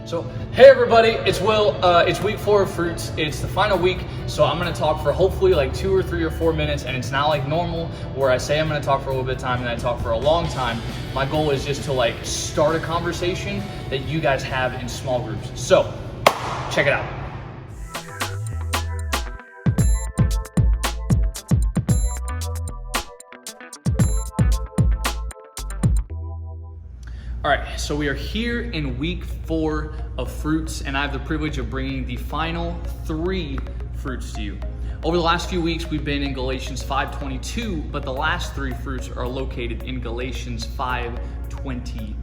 So, hey everybody, it's Will. It's week 4 of Fruits. It's the final week, so I'm gonna talk for hopefully like 2 or 3 or 4 minutes, and it's not like normal where I say I'm gonna talk for a little bit of time and I talk for a long time. My goal is just to like start a conversation that you guys have in small groups. So, check it out. All right, so we are here in week 4 of Fruits, and I have the privilege of bringing the final 3 fruits to you. Over the last few weeks, we've been in Galatians 5:22, but the last 3 fruits are located in Galatians 5:23.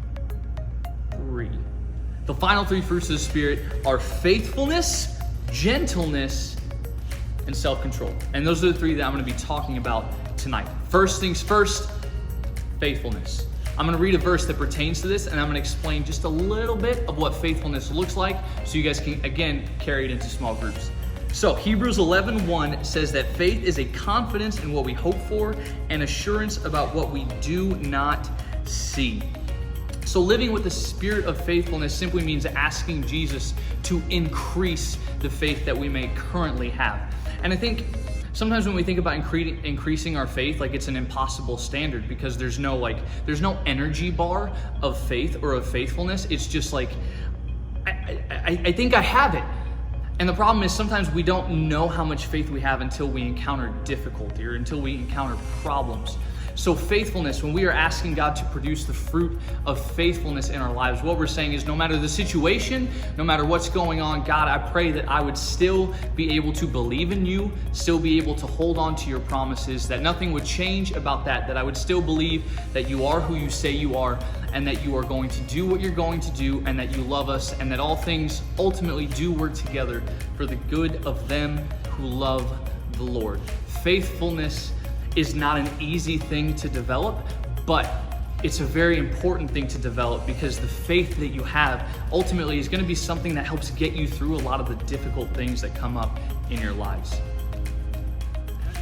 The final 3 fruits of the Spirit are faithfulness, gentleness, and self-control. And those are the 3 that I'm going to be talking about tonight. First things first, faithfulness. I'm going to read a verse that pertains to this, and I'm going to explain just a little bit of what faithfulness looks like so you guys can, again, carry it into small groups. So Hebrews 11:1 says that faith is a confidence in what we hope for and assurance about what we do not see. So living with the spirit of faithfulness simply means asking Jesus to increase the faith that we may currently have. And I think sometimes when we think about increasing our faith, like it's an impossible standard because there's no energy bar of faith or of faithfulness. It's just like, I think I have it. And the problem is sometimes we don't know how much faith we have until we encounter difficulty or until we encounter problems. So faithfulness, when we are asking God to produce the fruit of faithfulness in our lives, what we're saying is no matter the situation, no matter what's going on, God, I pray that I would still be able to believe in you, still be able to hold on to your promises, that nothing would change about that I would still believe that you are who you say you are, and that you are going to do what you're going to do, and that you love us, and that all things ultimately do work together for the good of them who love the Lord. Faithfulness is not an easy thing to develop, but it's a very important thing to develop because the faith that you have ultimately is going to be something that helps get you through a lot of the difficult things that come up in your lives.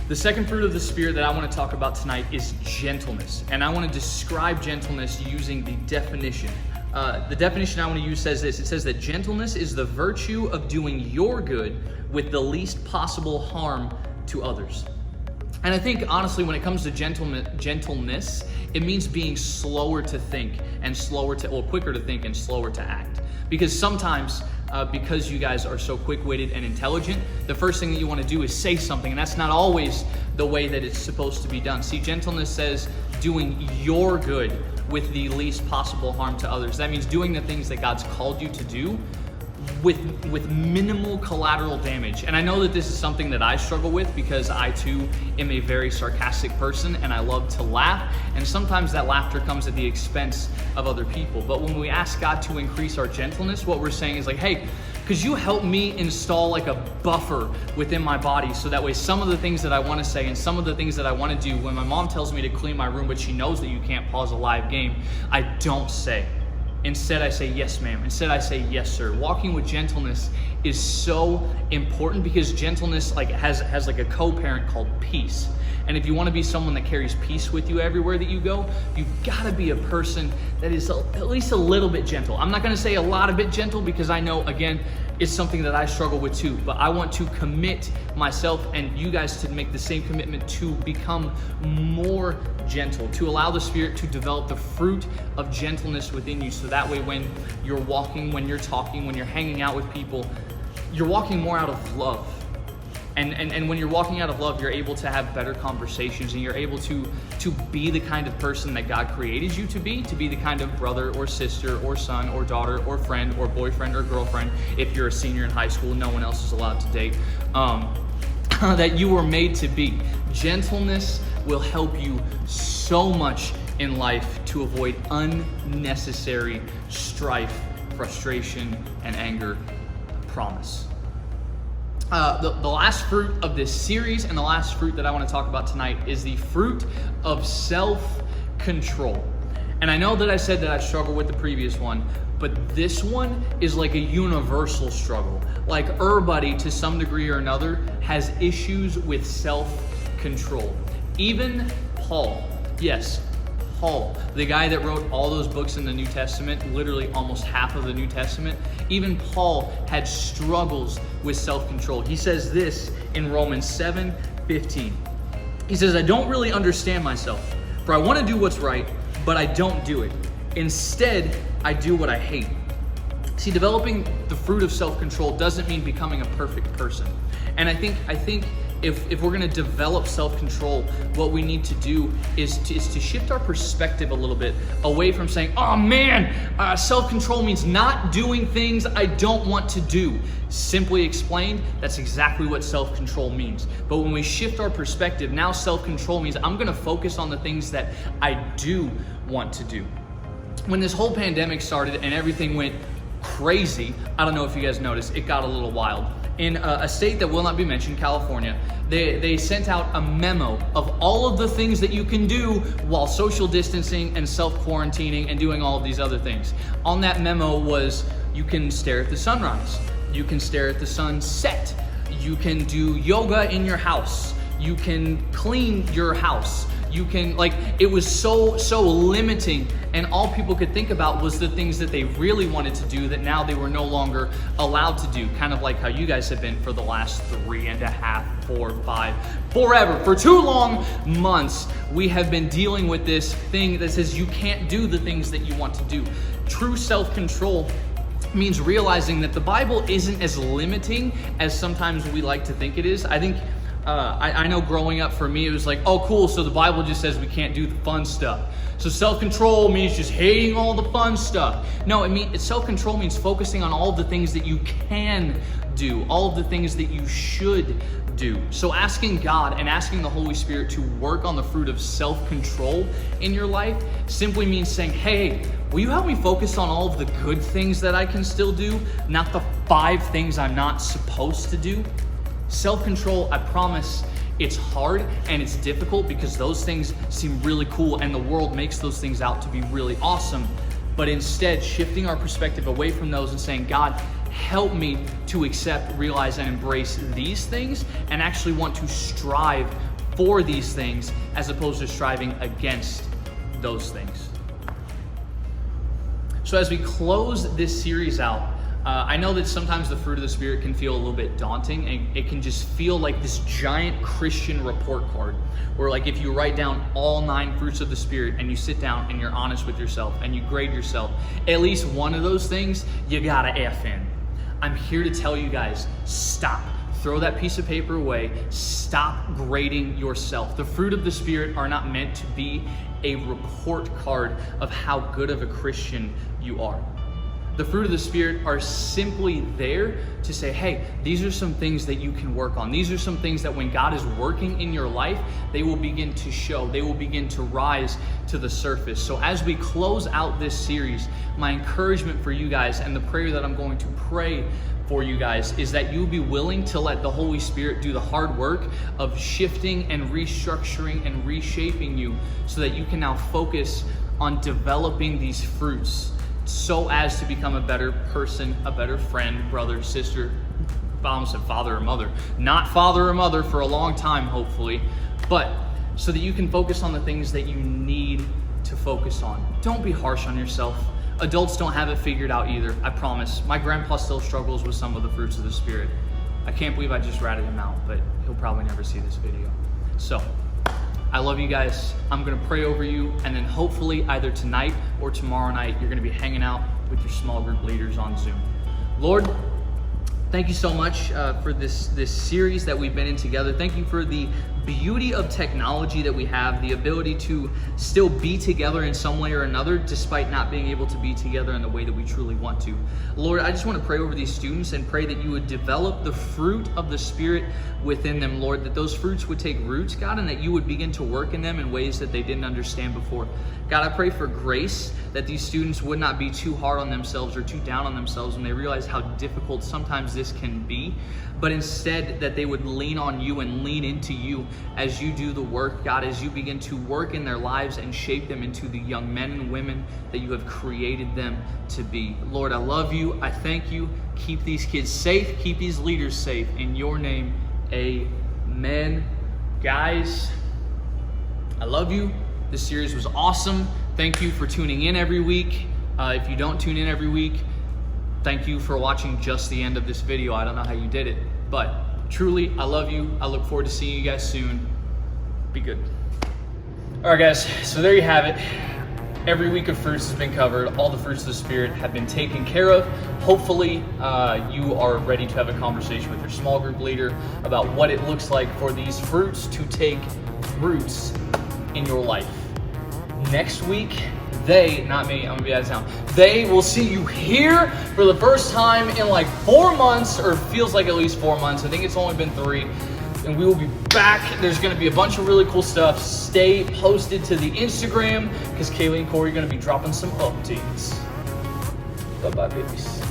The second fruit of the Spirit that I want to talk about tonight is gentleness, and I want to describe gentleness using the definition. The definition I want to use says this. It says that gentleness is the virtue of doing your good with the least possible harm to others. And I think, honestly, when it comes to gentleness, it means being slower to think and quicker to think and slower to act. Because sometimes, because you guys are so quick-witted and intelligent, the first thing that you want to do is say something, and that's not always the way that it's supposed to be done. See, gentleness says doing your good with the least possible harm to others. That means doing the things that God's called you to do with minimal collateral damage. And I know that this is something that I struggle with because I too am a very sarcastic person and I love to laugh, and sometimes that laughter comes at the expense of other people. But when we ask God to increase our gentleness, what we're saying is like, hey, could you help me install like a buffer within my body so that way some of the things that I want to say and some of the things that I want to do, when my mom tells me to clean my room but she knows that you can't pause a live game, I don't say. Instead, I say, yes, ma'am. Instead, I say, yes, sir. Walking with gentleness is so important because gentleness has like a co-parent called peace. And if you want to be someone that carries peace with you everywhere that you go, you've got to be a person that is at least a little bit gentle. I'm not going to say a lot of bit gentle because I know, again, it's something that I struggle with too. But I want to commit myself and you guys to make the same commitment to become more gentle, to allow the Spirit to develop the fruit of gentleness within you. So that way when you're walking, when you're talking, when you're hanging out with people, you're walking more out of love. And when you're walking out of love, you're able to have better conversations and you're able to be the kind of person that God created you to be the kind of brother or sister or son or daughter or friend or boyfriend or girlfriend. If you're a senior in high school, no one else is allowed to date, that you were made to be. Gentleness will help you so much in life to avoid unnecessary strife, frustration, and anger. I promise. The last fruit of this series and the last fruit that I want to talk about tonight is the fruit of self-control. And I know that I said that I struggled with the previous one, but this one is like a universal struggle. Like everybody to some degree or another has issues with self-control. Even Paul, yes, Paul, the guy that wrote all those books in the New Testament, literally almost half of the New Testament, even Paul had struggles with self-control. He says this in Romans 7:15. He says, I don't really understand myself, for I want to do what's right, but I don't do it. Instead, I do what I hate. See, developing the fruit of self-control doesn't mean becoming a perfect person. And I think if we're going to develop self-control, what we need to do is to shift our perspective a little bit away from saying, oh man, self-control means not doing things I don't want to do. Simply explained, that's exactly what self-control means. But when we shift our perspective, now self-control means I'm going to focus on the things that I do want to do. When this whole pandemic started and everything went crazy, I don't know if you guys noticed, it got a little wild. In a state that will not be mentioned, California, they sent out a memo of all of the things that you can do while social distancing and self-quarantining and doing all of these other things. On that memo was, you can stare at the sunrise, you can stare at the sunset, you can do yoga in your house, you can clean your house, you can, it was so limiting, and all people could think about was the things that they really wanted to do that now they were no longer allowed to do, kind of like how you guys have been for the last 3.5, 4, 5, forever. For 2 long months, we have been dealing with this thing that says you can't do the things that you want to do. True self-control means realizing that the Bible isn't as limiting as sometimes we like to think it is. I think I know growing up for me, it was like, oh cool, so the Bible just says we can't do the fun stuff. So self-control means just hating all the fun stuff. No, self-control means focusing on all of the things that you can do, all of the things that you should do. So asking God and asking the Holy Spirit to work on the fruit of self-control in your life simply means saying, hey, will you help me focus on all of the good things that I can still do, not the 5 things I'm not supposed to do? Self-control, I promise, it's hard and it's difficult because those things seem really cool and the world makes those things out to be really awesome. But instead, shifting our perspective away from those and saying, God, help me to accept, realize, and embrace these things and actually want to strive for these things as opposed to striving against those things. So as we close this series out, I know that sometimes the fruit of the Spirit can feel a little bit daunting, and it can just feel like this giant Christian report card where, like, if you write down all 9 fruits of the Spirit and you sit down and you're honest with yourself and you grade yourself, at least one of those things you gotta F in. I'm here to tell you guys, stop. Throw that piece of paper away. Stop grading yourself. The fruit of the Spirit are not meant to be a report card of how good of a Christian you are. The fruit of the Spirit are simply there to say, hey, these are some things that you can work on. These are some things that when God is working in your life, they will begin to show. They will begin to rise to the surface. So as we close out this series, my encouragement for you guys and the prayer that I'm going to pray for you guys is that you be willing to let the Holy Spirit do the hard work of shifting and restructuring and reshaping you so that you can now focus on developing these fruits so as to become a better person, a better friend, brother, sister. I almost said father or mother. Not father or mother for a long time, hopefully, but so that you can focus on the things that you need to focus on. Don't be harsh on yourself. Adults don't have it figured out either, I promise. My grandpa still struggles with some of the fruits of the Spirit. I can't believe I just ratted him out, but he'll probably never see this video. So, I love you guys. I'm gonna pray over you, and then hopefully either tonight or tomorrow night, you're gonna be hanging out with your small group leaders on Zoom. Lord, thank you so much for this series that we've been in together. Thank you for the beauty of technology that we have, the ability to still be together in some way or another, despite not being able to be together in the way that we truly want to. Lord, I just want to pray over these students and pray that you would develop the fruit of the Spirit within them, Lord, that those fruits would take roots, God, and that you would begin to work in them in ways that they didn't understand before. God, I pray for grace, that these students would not be too hard on themselves or too down on themselves when they realize how difficult sometimes this can be, but instead that they would lean on you and lean into you as you do the work, God, as you begin to work in their lives and shape them into the young men and women that you have created them to be. Lord, I love you. I thank you. Keep these kids safe. Keep these leaders safe. In your name, amen. Guys, I love you. This series was awesome. Thank you for tuning in every week. If you don't tune in every week, thank you for watching just the end of this video. I don't know how you did it, but truly, I love you. I look forward to seeing you guys soon. Be good. All right, guys, so there you have it. Every week of fruits has been covered. All the fruits of the Spirit have been taken care of. Hopefully, you are ready to have a conversation with your small group leader about what it looks like for these fruits to take roots in your life. Next week, they, not me, I'm gonna be out of town, they will see you here for the first time in like 4 months, or feels like at least 4 months. I think it's only been 3. And we will be back. There's going to be a bunch of really cool stuff. Stay posted to the Instagram because Kaylee and Corey are going to be dropping some updates. Bye-bye, babies.